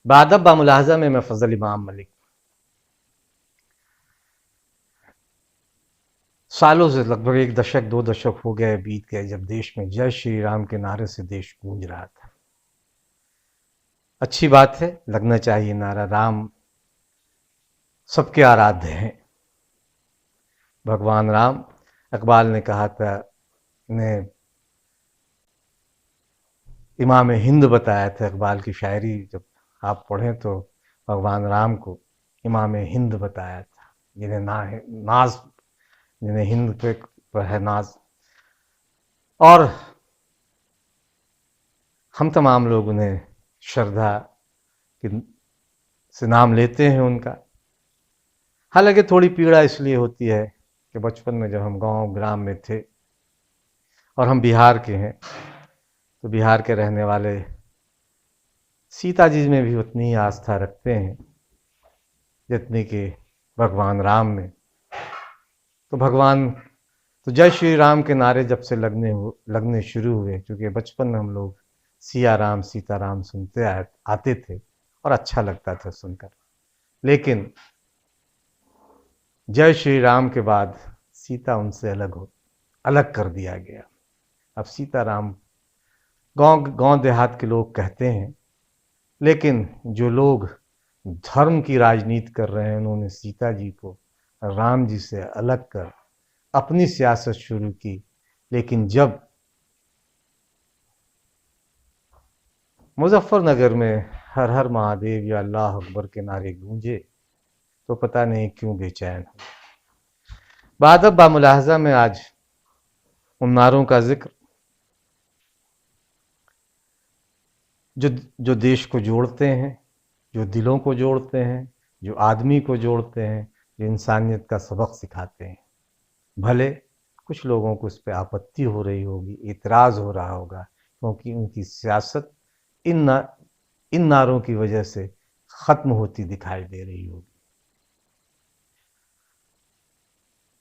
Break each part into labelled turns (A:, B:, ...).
A: बादब बामुलाहजा में मैं फजल इमाम मलिक। सालों से लगभग एक दशक दो दशक हो गए बीत गए जब देश में जय श्री राम के नारे से देश गूंज रहा था। अच्छी बात है, लगना चाहिए नारा। राम सबके आराध्य हैं, भगवान राम। इकबाल ने कहा था, ने इमाम हिंद बताया था। इकबाल की शायरी जब आप पढ़ें तो भगवान राम को इमाम हिंद बताया था, जिन्हें नाज, जिन्हें हिंद पे है नाज। और हम तमाम लोग उन्हें श्रद्धा से नाम लेते हैं उनका। हालांकि थोड़ी पीड़ा इसलिए होती है कि बचपन में जब हम गांव ग्राम में थे और हम बिहार के हैं, तो बिहार के रहने वाले सीता जी में भी उतनी ही आस्था रखते हैं जितनी कि भगवान राम में। तो जय श्री राम के नारे जब से लगने शुरू हुए, क्योंकि बचपन में हम लोग सिया राम सीताराम सुनते आते थे और अच्छा लगता था सुनकर। लेकिन जय श्री राम के बाद सीता उनसे अलग कर दिया गया। अब सीताराम गांव गांव देहात के लोग कहते हैं, लेकिन जो लोग धर्म की राजनीति कर रहे हैं उन्होंने सीता जी को राम जी से अलग कर अपनी सियासत शुरू की। लेकिन जब मुजफ्फरनगर में हर हर महादेव या अल्लाह अकबर के नारे गूंजे तो पता नहीं क्यों बेचैन हो। बादब बामुलाहजा में आज उन नारों का जिक्र जो जो देश को जोड़ते हैं, जो दिलों को जोड़ते हैं, जो आदमी को जोड़ते हैं, जो इंसानियत का सबक सिखाते हैं। भले कुछ लोगों को इस पर आपत्ति हो रही होगी, इतराज़ हो रहा होगा, क्योंकि उनकी सियासत इन नारों की वजह से ख़त्म होती दिखाई दे रही होगी।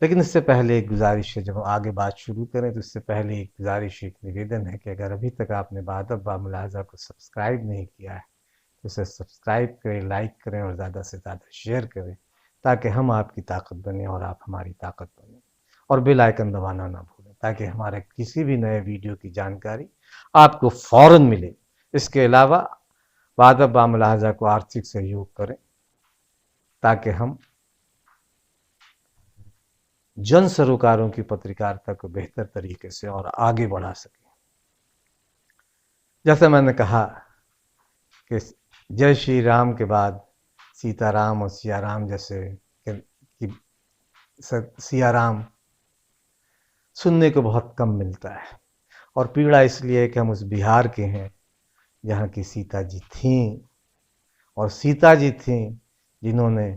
A: लेकिन इससे पहले एक गुजारिश है, जब हम आगे बात शुरू करें तो इससे पहले एक गुजारिश, एक निवेदन है कि अगर अभी तक आपने बादब बामुलाहजा को सब्सक्राइब नहीं किया है तो उसे सब्सक्राइब करें, लाइक करें और ज़्यादा से ज़्यादा शेयर करें, ताकि हम आपकी ताकत बने और आप हमारी ताकत बने। और बेल आइकन दबाना ना भूलें, ताकि हमारे किसी भी नए वीडियो की जानकारी आपको फ़ौरन मिले। इसके अलावा बादब बामुलाहजा को आर्थिक सहयोग करें, ताकि हम जन सरोकारों की पत्रकारिता को बेहतर तरीके से और आगे बढ़ा सकें। जैसे मैंने कहा कि जय श्री राम के बाद सीताराम और सियाराम जैसे कि सियाराम सुनने को बहुत कम मिलता है। और पीड़ा इसलिए है कि हम उस बिहार के हैं जहाँ की सीता जी थीं, और सीता जी थीं जिन्होंने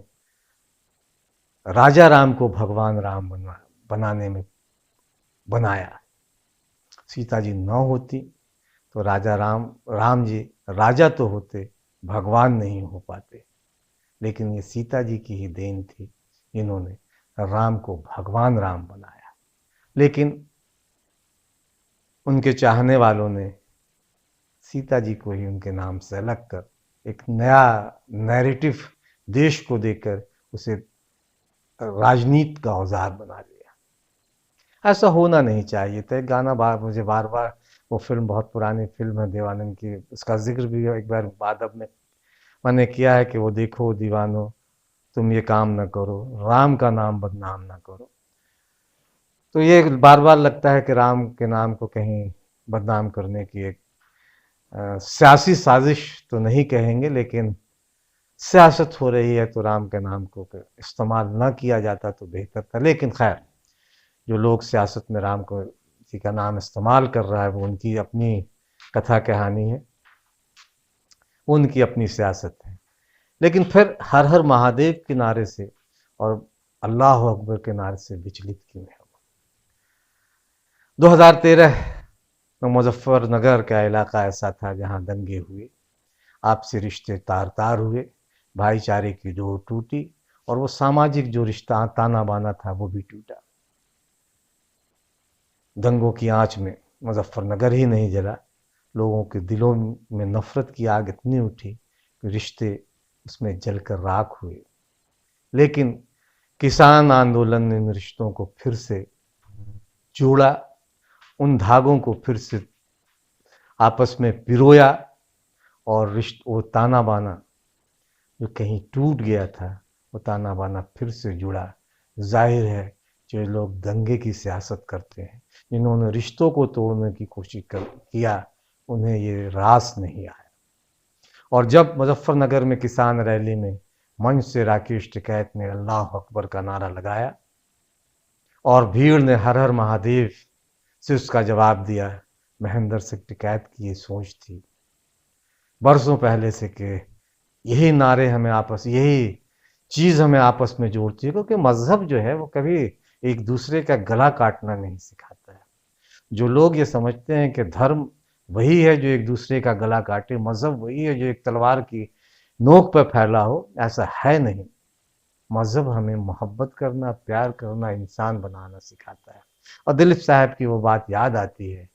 A: राजा राम को भगवान राम बनाने में बनाया। सीता जी न होती तो राम जी राजा तो होते, भगवान नहीं हो पाते। लेकिन ये सीता जी की ही देन थी जिन्होंने राम को भगवान राम बनाया। लेकिन उनके चाहने वालों ने सीता जी को ही उनके नाम से अलग कर एक नया नैरेटिव देश को देकर उसे राजनीति का औजार बना लिया। ऐसा होना नहीं चाहिए था। मुझे बार बार, वो फिल्म बहुत पुरानी फिल्म है देवानंद की, उसका जिक्र भी एक बार बादब में मैंने किया है कि वो देखो दीवानो, तुम ये काम न करो, राम का नाम बदनाम ना करो। तो ये बार बार लगता है कि राम के नाम को कहीं बदनाम करने की एक सियासी साजिश तो नहीं कहेंगे, लेकिन सियासत हो रही है तो राम के नाम को इस्तेमाल न किया जाता तो बेहतर था। लेकिन खैर, जो लोग सियासत में राम को जी का नाम इस्तेमाल कर रहा है वो उनकी अपनी कथा कहानी है, उनकी अपनी सियासत है। लेकिन फिर हर हर महादेव के नारे से और अल्लाह अकबर के नारे से विचलित क्यों है? 2013 में मुजफ्फरनगर का इलाका ऐसा था जहां दंगे हुए, आपसी रिश्ते तार तार हुए, भाईचारे की डोर टूटी और वो सामाजिक जो रिश्ता ताना बाना था वो भी टूटा। दंगों की आंच में मुजफ्फरनगर ही नहीं जला, लोगों के दिलों में नफरत की आग इतनी उठी रिश्ते उसमें जलकर राख हुए। लेकिन किसान आंदोलन ने इन रिश्तों को फिर से जोड़ा, उन धागों को फिर से आपस में पिरोया, और वो ताना बाना जो कहीं टूट गया था, वो ताना बाना फिर से जुड़ा। जाहिर है जो लोग दंगे की सियासत करते हैं, जिन्होंने रिश्तों को तोड़ने की कोशिश किया, उन्हें ये रास नहीं आया। और जब मुजफ्फरनगर में किसान रैली में मंच से राकेश टिकैत ने अल्लाह अकबर का नारा लगाया और भीड़ ने हर हर महादेव से उसका जवाब दिया, महेंद्र सिंह टिकैत की ये सोच थी बरसों पहले से कि यही नारे हमें यही चीज़ हमें आपस में जोड़ती है, क्योंकि मजहब जो है वो कभी एक दूसरे का गला काटना नहीं सिखाता है। जो लोग ये समझते हैं कि धर्म वही है जो एक दूसरे का गला काटे, मजहब वही है जो एक तलवार की नोक पर फैला हो, ऐसा है नहीं। मजहब हमें मोहब्बत करना, प्यार करना, इंसान बनाना सिखाता है। और दिलीप साहब की वो बात याद आती है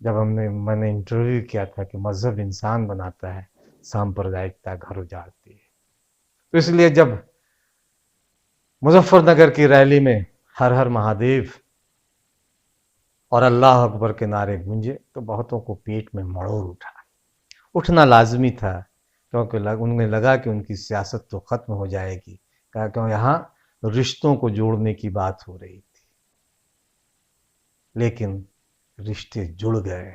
A: जब मैंने इंटरव्यू किया था कि मजहब इंसान बनाता है, सांप्रदायिकता घर उजाड़ती है। तो इसलिए जब मुजफ्फरनगर की रैली में हर हर महादेव और अल्लाह अकबर के नारे गूंजे तो बहुतों को पेट में मड़ोर उठना लाजमी था, क्योंकि उन्हें लगा कि उनकी सियासत तो खत्म हो जाएगी, क्यों यहाँ रिश्तों को जोड़ने की बात हो रही थी। लेकिन रिश्ते जुड़ गए।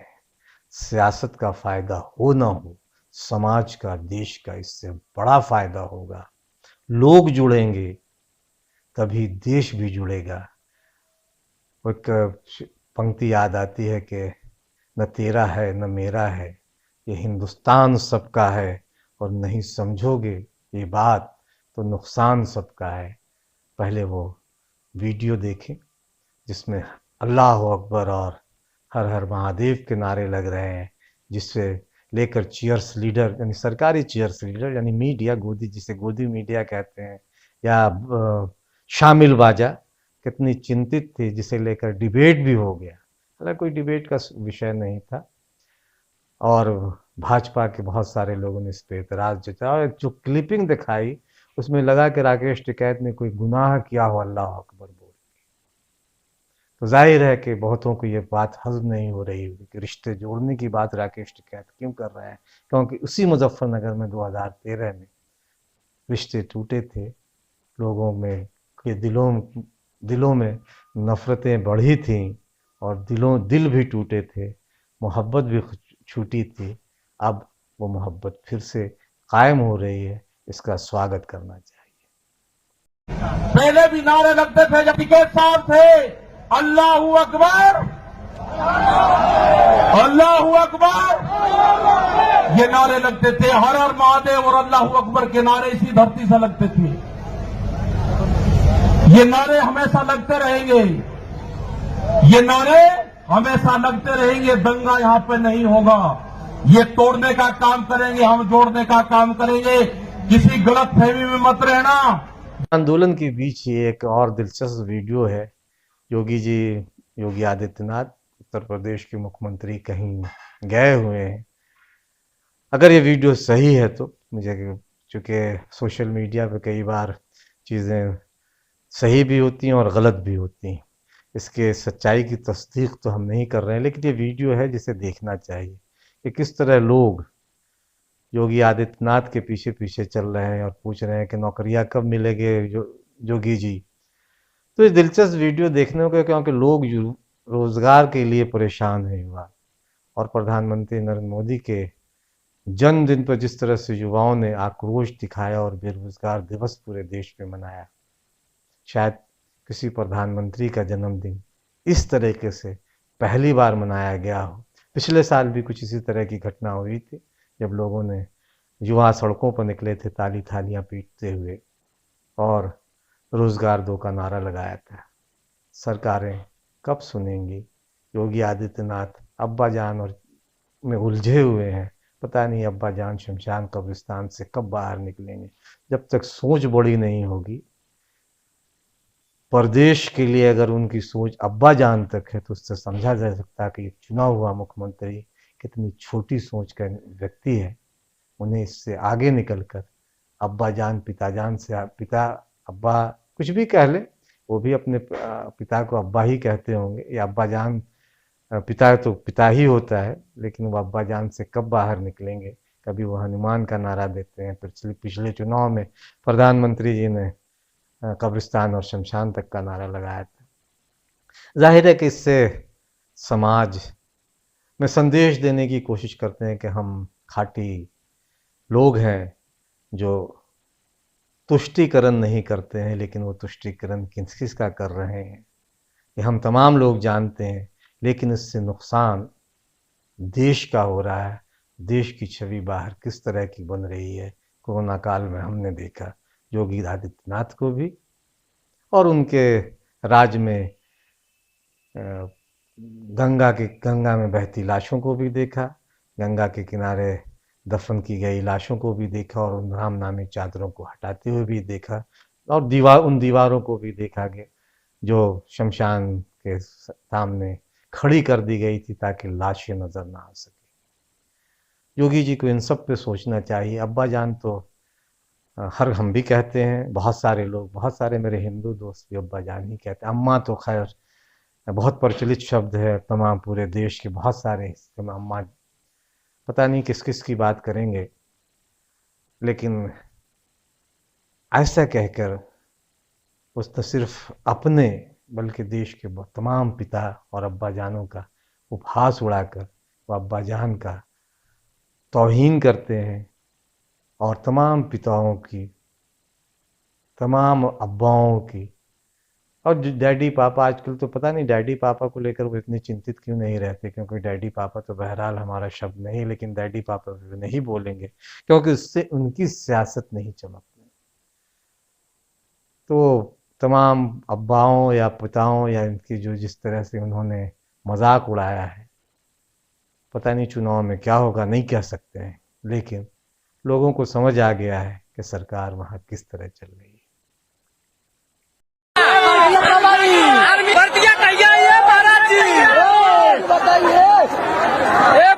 A: सियासत का फायदा हो ना हो, समाज का, देश का इससे बड़ा फायदा होगा। लोग जुड़ेंगे तभी देश भी जुड़ेगा। एक पंक्ति याद आती है कि न तेरा है न मेरा है, ये हिंदुस्तान सबका है, और नहीं समझोगे ये बात तो नुकसान सबका है। पहले वो वीडियो देखें जिसमें अल्लाह अकबर और हर हर महादेव के नारे लग रहे हैं, जिससे लेकर चीयर्स लीडर यानी सरकारी चीयर्स लीडर यानी मीडिया, गोदी जिसे गोदी मीडिया कहते हैं, या शामिल बाजा कितनी चिंतित थी, जिसे लेकर डिबेट भी हो गया। हालांकि कोई डिबेट का विषय नहीं था और भाजपा के बहुत सारे लोगों ने इस पर एतराज़ जताया, और जो क्लिपिंग दिखाई उसमें लगा कि राकेश टिकैत ने कोई गुनाह किया हो अल्लाह अकबर बोल। तो जाहिर है कि बहुतों को ये बात हज़म नहीं हो रही होगी कि रिश्ते जोड़ने की बात राकेश टिकैत क्यों कर रहा है, क्योंकि उसी मुजफ्फरनगर में 2013 में रिश्ते टूटे थे। लोगों में के दिलों में नफ़रतें बढ़ी थीं और दिल भी टूटे थे, मोहब्बत भी छूटी थी। अब वो मोहब्बत फिर से कायम हो रही है, इसका स्वागत करना चाहिए।
B: पहले भी नारे लगते थे जब टिकैत साहब थे, अल्लाहू अकबर, अल्लाहू अकबर, ये नारे लगते थे। हर हर महादेव और अल्लाहू अकबर के नारे इसी धरती से लगते थे। ये नारे हमेशा लगते रहेंगे, ये नारे हमेशा लगते रहेंगे। दंगा यहां पे नहीं होगा, ये तोड़ने का काम करेंगे, हम जोड़ने का काम करेंगे। किसी गलत फहमी में मत रहना।
A: आंदोलन के बीच ये एक और दिलचस्प वीडियो है। योगी आदित्यनाथ उत्तर प्रदेश के मुख्यमंत्री कहीं गए हुए हैं। अगर ये वीडियो सही है तो मुझे, चूँकि सोशल मीडिया पे कई बार चीज़ें सही भी होती हैं और गलत भी होती हैं, इसके सच्चाई की तस्दीक तो हम नहीं कर रहे हैं, लेकिन ये वीडियो है जिसे देखना चाहिए कि किस तरह लोग योगी आदित्यनाथ के पीछे पीछे चल रहे हैं और पूछ रहे हैं कि नौकरियां कब मिलेंगे योगी जी। तो ये दिलचस्प वीडियो देखने को, क्योंकि लोग रोजगार के लिए परेशान है युवा, और प्रधानमंत्री नरेंद्र मोदी के जन्मदिन पर जिस तरह से युवाओं ने आक्रोश दिखाया और बेरोजगार दिवस पूरे देश में मनाया, शायद किसी प्रधानमंत्री का जन्मदिन इस तरीके से पहली बार मनाया गया हो। पिछले साल भी कुछ इसी तरह की घटना हुई थी जब लोगों ने, युवा सड़कों पर निकले थे ताली थालियां पीटते हुए और रोजगार दो का नारा लगाया था। सरकारें कब सुनेंगी? योगी आदित्यनाथ अब्बा जान और में उलझे हुए हैं, पता नहीं अब्बा जान शमशान कब्रिस्तान से कब बाहर निकलेंगे। जब तक सोच बड़ी नहीं होगी, प्रदेश के लिए अगर उनकी सोच अब्बा जान तक है तो उससे समझा जा सकता है कि चुना हुआ मुख्यमंत्री कितनी छोटी सोच का व्यक्ति है। उन्हें इससे आगे निकलकर अब्बा जान पिताजान से पिता अब्बा कुछ भी कह ले, वो भी अपने पिता को अब्बा ही कहते होंगे, या अब्बा जान, पिता तो पिता ही होता है, लेकिन वो अब्बा जान से कब बाहर निकलेंगे। कभी वो हनुमान का नारा देते हैं, पिछले चुनाव में प्रधानमंत्री जी ने कब्रिस्तान और शमशान तक का नारा लगाया था। जाहिर है कि इससे समाज में संदेश देने की कोशिश करते हैं कि हम खाटी लोग हैं जो तुष्टीकरण नहीं करते हैं, लेकिन वो तुष्टीकरण किसका कर रहे हैं ये हम तमाम लोग जानते हैं। लेकिन इससे नुकसान देश का हो रहा है, देश की छवि बाहर किस तरह की बन रही है। कोरोना काल में हमने देखा योगी आदित्यनाथ को भी, और उनके राज में गंगा में बहती लाशों को भी देखा, गंगा के किनारे दफन की गई लाशों को भी देखा, और उन रामनामी चादरों को हटाते हुए भी देखा, और उन दीवारों को भी देखा कि जो शमशान के सामने खड़ी कर दी गई थी ताकि लाशें नजर ना आ सके। योगी जी को इन सब पे सोचना चाहिए। अब्बा जान तो हम भी कहते हैं, बहुत सारे लोग, बहुत सारे मेरे हिंदू दोस्त भी अब्बा जान ही कहते हैं। अम्मा तो खैर बहुत प्रचलित शब्द है, तमाम पूरे देश के बहुत सारे हिस्से में अम्मा, पता नहीं किस किस की बात करेंगे, लेकिन ऐसा कहकर उस न सिर्फ अपने बल्कि देश के तमाम पिता और अब्बा जानों का उपहास उड़ाकर वो अब्बा जान का तौहीन करते हैं, और तमाम पिताओं की, तमाम अब्बाओं की, और डैडी पापा, आजकल तो पता नहीं डैडी पापा को लेकर वो इतने चिंतित क्यों नहीं रहते, क्योंकि डैडी पापा तो बहरहाल हमारा शब्द नहीं, लेकिन डैडी पापा भी नहीं बोलेंगे क्योंकि उससे उनकी सियासत नहीं चमकती। तो तमाम अब्बाओं या पिताओं या इनकी जो जिस तरह से उन्होंने मजाक उड़ाया है, पता नहीं चुनाव में क्या होगा नहीं कह सकते हैं, लेकिन लोगों को समझ आ गया है कि सरकार वहाँ किस तरह चल रही है।
C: भर्तियां कहिए महाराज जी बताइए।